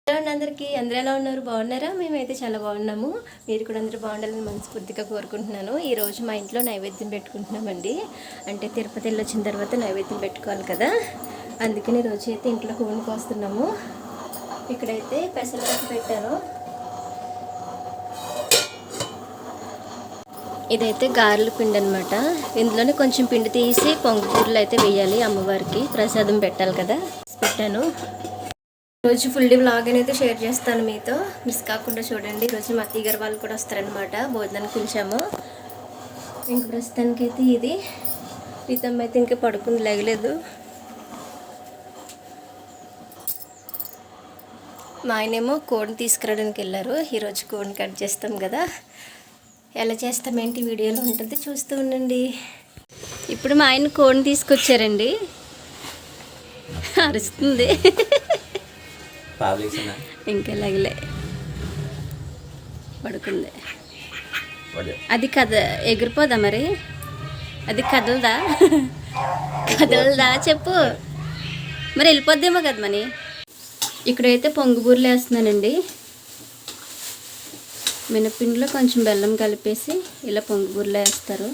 Hello అందరికీ, అందరూ ఎలా ఉన్నారు? బాగున్నారా? మేమైతే చాలా బాగున్నాము. మీరు కూడా అందరూ బాగుండాలని మనస్ఫూర్తిగా కోరుకుంటున్నాను. ఈరోజు మా ఇంట్లో నైవేద్యం పెట్టుకుంటున్నామండి. అంటే తిరుపతి వెళ్ళి వచ్చిన తర్వాత నైవేద్యం పెట్టుకోవాలి కదా, అందుకని ఈరోజు అయితే ఇంట్లో కోడిని కోస్తున్నాము. ఇక్కడైతే పెసరపప్పు పెట్టాను. ఇదైతే గారెల పిండి అనమాట. ఇందులోనే కొంచెం పిండి తీసి పొంగుపూరలు అయితే వేయాలి, అమ్మవారికి ప్రసాదం పెట్టాలి కదా. పెట్టాను. రోజు ఫుల్ డే వ్లాగ్ అనేది షేర్ చేస్తాను మీతో, మిస్ కాకుండా చూడండి. ఈరోజు మా అత్తయ్య గారు వాళ్ళు కూడా వస్తారనమాట, భోజనానికి పిలిచాము. ఇంక ప్రస్తుతానికి అయితే ఇది రీతమ్మ అయితే ఇంకా పడుకుంది, లేగలేదు. మా ఆయనేమో కోడిని తీసుకురావడానికి వెళ్ళారు. ఈరోజు కోడిని కట్ చేస్తాం కదా, ఎలా చేస్తామేంటి వీడియోలో ఉంటుంది, చూస్తూ ఉండండి. ఇప్పుడు మా ఆయన కోడిని తీసుకొచ్చారండి, అరుస్తుంది. ఇంకా లగలే పడుకుంది. అది ఎగిరిపోదా మరి? అది కదలదా? కదలదా చెప్పు మరి, వెళ్ళిపోద్దేమో కదా మని. ఇక్కడైతే పొంగుబూరలు వేస్తున్నానండి. మినపిండిలో కొంచెం బెల్లం కలిపేసి ఇలా పొంగుబూరలు వేస్తారు.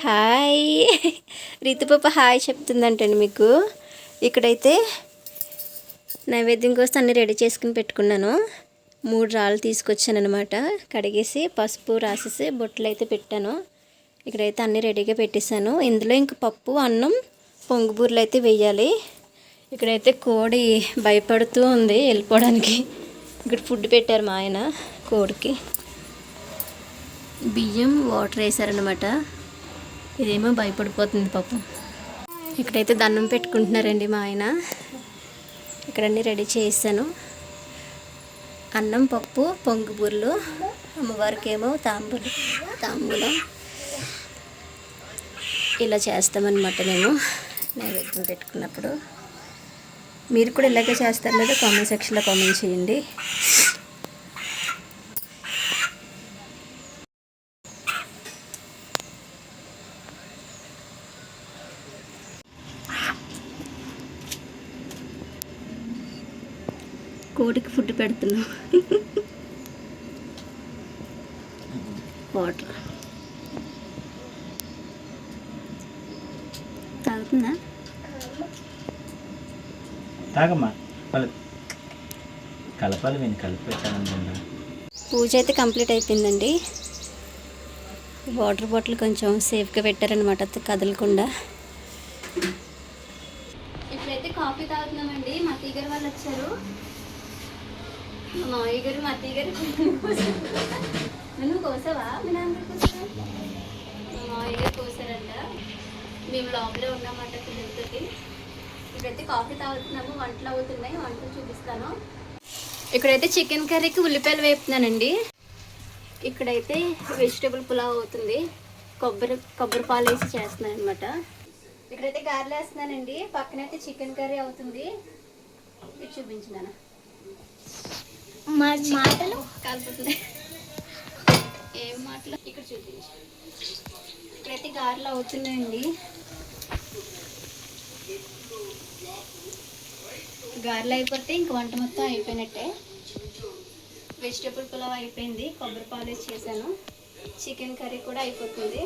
హాయ్ రీతుపాప హాయ్ చెప్తుందంటండి మీకు. ఇక్కడైతే నైవేద్యం కోసం అన్నీ రెడీ చేసుకుని పెట్టుకున్నాను. 3 రాళ్ళు తీసుకొచ్చాను అనమాట, కడిగేసి పసుపు రాసేసి బొట్టలు అయితే పెట్టాను. ఇక్కడైతే అన్నీ రెడీగా పెట్టేశాను. ఇందులో ఇంక పప్పు, అన్నం, పొంగుబూరలు అయితే వేయాలి. ఇక్కడైతే కోడి భయపడుతూ ఉంది వెళ్ళిపోవడానికి. ఇక్కడ ఫుడ్ పెట్టారు మా ఆయన కోడికి. బియ్యం వాటర్ వేసారనమాట. ఇదేమో భయపడిపోతుంది పాపం. ఇక్కడైతే దండం పెట్టుకుంటున్నారండి మా ఆయన. ఇక్కడ అన్నీ రెడీ చేసాను. అన్నం, పప్పు, పొంగుబూరలు, అమ్మవారికి ఏమో తాంబూలం ఇలా చేస్తామన్నమాట మేము నైవేద్యం పెట్టుకున్నప్పుడు. మీరు కూడా ఇలాగే చేస్తారు లేదా కామెంట్ సెక్షన్లో కామెంట్ చేయండి. కోడికి ఫుడ్ పెడుతున్నాం. వాటర్ తాగుతుందా? తాగమ్మా, కలపాలి. నేను కలిపి పూజ అయితే కంప్లీట్ అయిపోయిందండి. వాటర్ బాటిల్ కొంచెం సేఫ్గా పెట్టారనమాట, కదలకుండా. ఇప్పుడైతే కాఫీ తాగుతున్నామండి. మా అత్తయ్య గారు వాళ్ళు వచ్చారు. మా మావయ్య గారు, మా అత్తయ్య గారు నువ్వు కోసావా? మీ నాన్నగారు కోసారా? మా మావయ్య గారు కోసారంట. మేము లోపలే ఉన్నామంట పిల్లలతోటి. ఇక్కడైతే కాఫీ తాగుతున్నాము. వంటలు అవుతున్నాయి, వంటలు చూపిస్తాను. ఇక్కడైతే చికెన్ కర్రీకి ఉల్లిపాయలు వేపుతున్నానండి. ఇక్కడైతే వెజిటేబుల్ పులావ్ అవుతుంది. కొబ్బరి పాలు వేసి చేస్తున్నాను అనమాట. ఇక్కడైతే గారెలు వేస్తున్నానండి. పక్కనైతే చికెన్ కర్రీ అవుతుంది. ఇది చూపించినాను. మాటలు కలుపుతుంది. ఏం మాటలు ఇక్కడ చూపించు. ఇక్కడైతే గారెలు అవుతున్నాయండి. గారెలు అయిపోతే ఇంక వంట మొత్తం అయిపోయినట్టే. వెజిటేబుల్ పులావ్ అయిపోయింది, కొబ్బరి పాలు వేసి చేశాను. చికెన్ కర్రీ కూడా అయిపోతుంది.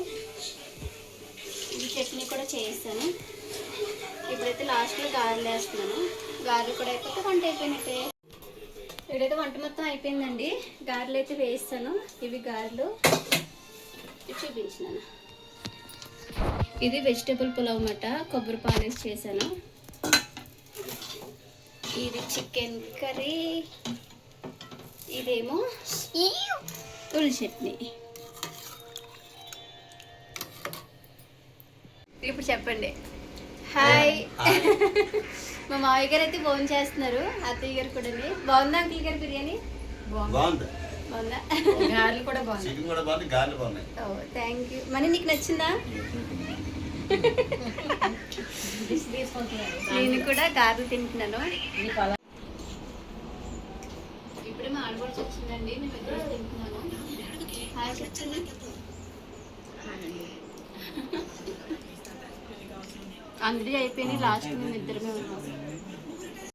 ఇది చట్నీ కూడా చేస్తాను. ఇప్పుడైతే లాస్ట్లో గారెలు వేస్తున్నాను. గారెలు కూడా అయిపోతే వంట అయిపోయినట్టే. ఇక్కడైతే వంట మొత్తం అయిపోయిందండి. గారెలు అయితే వేస్తాను. ఇవి గారెలు చూపించినాను. ఇది వెజిటేబుల్ పులావ్ అన్నమాట, కొబ్బరి పాలు వేసి చేశాను. ఇది చికెన్ కర్రీ, ఇదేమో ఉల్లి చట్నీ. ఇప్పుడు చెప్పండి హాయ్. మా మావయ్య గారు అయితే భోజనం చేస్తున్నారు, అత్తయ్య గారు కూడా. బాగుందా అంకుల్ గారు బిర్యానీ? బాగుందా? గారెలు కూడా బాగున్నాయి. Thank you. మరి నీకు నచ్చిందా? నేను కూడా గారెలు తింటున్నాను. ఇప్పుడు మా ఆడపడుచు వచ్చిందండి, మేము ఇద్దరు తింటున్నాను. హాయ్ చెప్తున్నా. అందరి అయిపోయినాయి, లాస్ట్ మేము ఇద్దరమే ఉన్నాం.